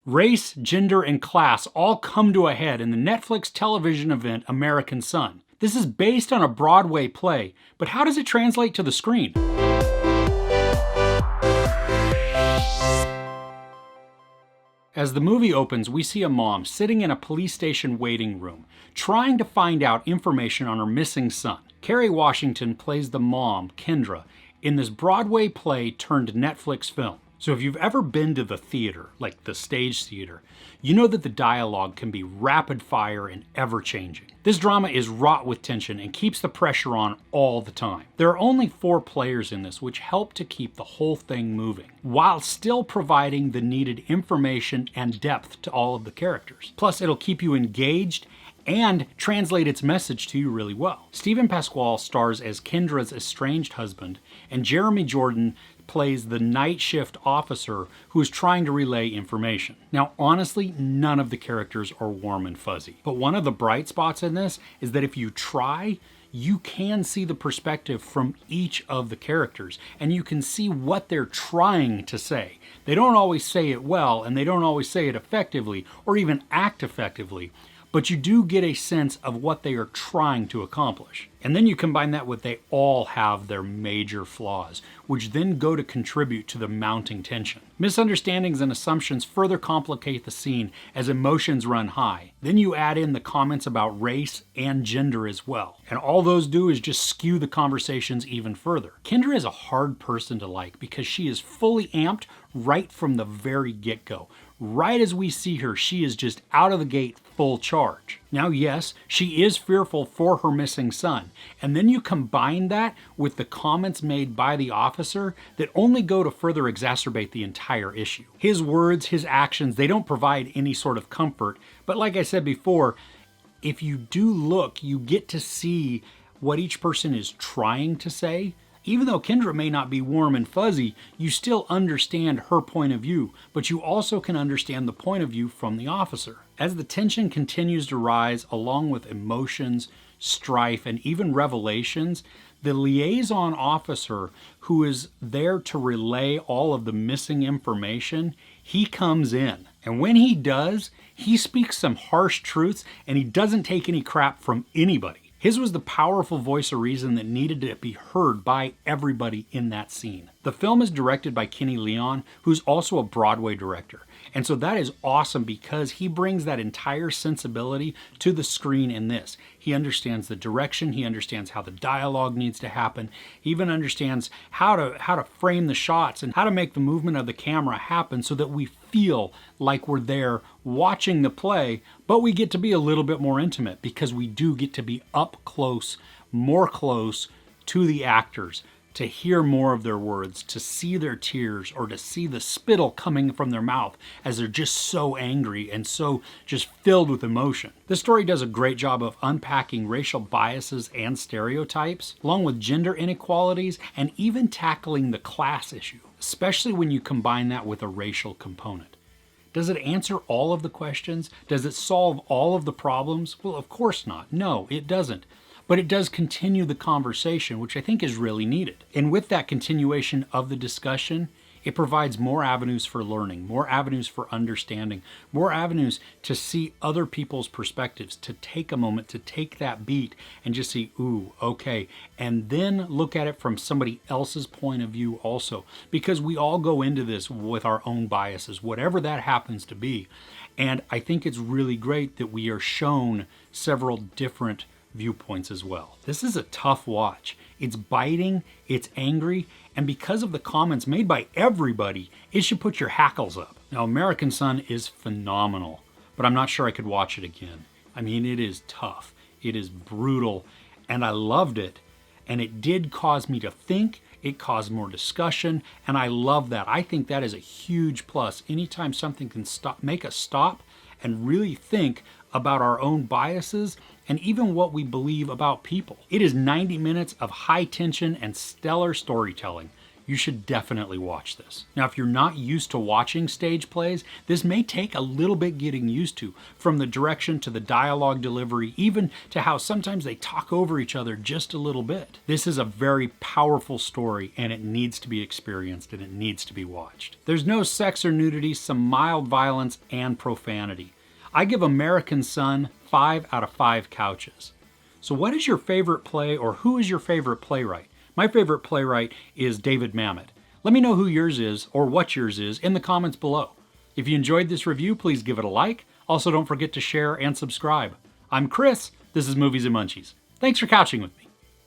Race, gender, and class all come to a head in the Netflix television event American Son. This is based on a Broadway play, but how does it translate to the screen? As the movie opens, we see a mom sitting in a police station waiting room, trying to find out information on her missing son. Kerry Washington plays the mom, Kendra, in this Broadway play turned Netflix film. So if you've ever been to the theater, like the stage theater, you know that the dialogue can be rapid fire and ever changing. This drama is wrought with tension and keeps the pressure on all the time. There are only 4 players in this, which help to keep the whole thing moving, while still providing the needed information and depth to all of the characters. Plus, it'll keep you engaged and translate its message to you really well. Stephen Pasquale stars as Kendra's estranged husband, and Jeremy Jordan plays the night shift officer who is trying to relay information. Now, honestly, none of the characters are warm and fuzzy. But one of the bright spots in this is that if you try, you can see the perspective from each of the characters, and you can see what they're trying to say. They don't always say it well, and they don't always say it effectively, or even act effectively, but you do get a sense of what they are trying to accomplish. And then you combine that with they all have their major flaws, which then go to contribute to the mounting tension. Misunderstandings and assumptions further complicate the scene as emotions run high. Then you add in the comments about race and gender as well. And all those do is just skew the conversations even further. Kendra is a hard person to like because she is fully amped right from the very get-go. Right as we see her, she is just out of the gate full charge. Now, yes, she is fearful for her missing son. And then you combine that with the comments made by the officer that only go to further exacerbate the entire issue. His words, his actions, they don't provide any sort of comfort. But like I said before, if you do look, you get to see what each person is trying to say. Even though Kendra may not be warm and fuzzy, you still understand her point of view, but you also can understand the point of view from the officer. As the tension continues to rise, along with emotions, strife, and even revelations, the liaison officer who is there to relay all of the missing information, he comes in. And when he does, he speaks some harsh truths, and he doesn't take any crap from anybody. His was the powerful voice of reason that needed to be heard by everybody in that scene. The film is directed by Kenny Leon, who's also a Broadway director. And so that is awesome because he brings that entire sensibility to the screen in this. He understands the direction, he understands how the dialogue needs to happen, he even understands how to frame the shots and how to make the movement of the camera happen so that we feel like we're there watching the play, but we get to be a little bit more intimate because we do get to be up close, more close to the actors, to hear more of their words, to see their tears, or to see the spittle coming from their mouth as they're just so angry and so just filled with emotion. This story does a great job of unpacking racial biases and stereotypes, along with gender inequalities, and even tackling the class issue, especially when you combine that with a racial component. Does it answer all of the questions? Does it solve all of the problems? Well, of course not. No, it doesn't. But it does continue the conversation, which I think is really needed. And with that continuation of the discussion, it provides more avenues for learning, more avenues for understanding, more avenues to see other people's perspectives, to take a moment, to take that beat and just see, ooh, okay, and then look at it from somebody else's point of view also. Because we all go into this with our own biases, whatever that happens to be. And I think it's really great that we are shown several different viewpoints as well. This is a tough watch. It's biting, it's angry, and because of the comments made by everybody, it should put your hackles up. Now, American Son is phenomenal, but I'm not sure I could watch it again. I mean, it is tough, it is brutal, and I loved it, and it did cause me to think, it caused more discussion, and I love that. I think that is a huge plus. Anytime something can make us stop and really think about our own biases and even what we believe about people. It is 90 minutes of high tension and stellar storytelling. You should definitely watch this. Now, if you're not used to watching stage plays, this may take a little bit getting used to, from the direction to the dialogue delivery, even to how sometimes they talk over each other just a little bit. This is a very powerful story, and it needs to be experienced, and it needs to be watched. There's no sex or nudity, some mild violence, and profanity. I give American Son 5 out of 5 couches. So what is your favorite play, or who is your favorite playwright? My favorite playwright is David Mamet. Let me know who yours is, or what yours is, in the comments below. If you enjoyed this review, please give it a like. Also, don't forget to share and subscribe. I'm Chris. This is Movies and Munchies. Thanks for couching with me.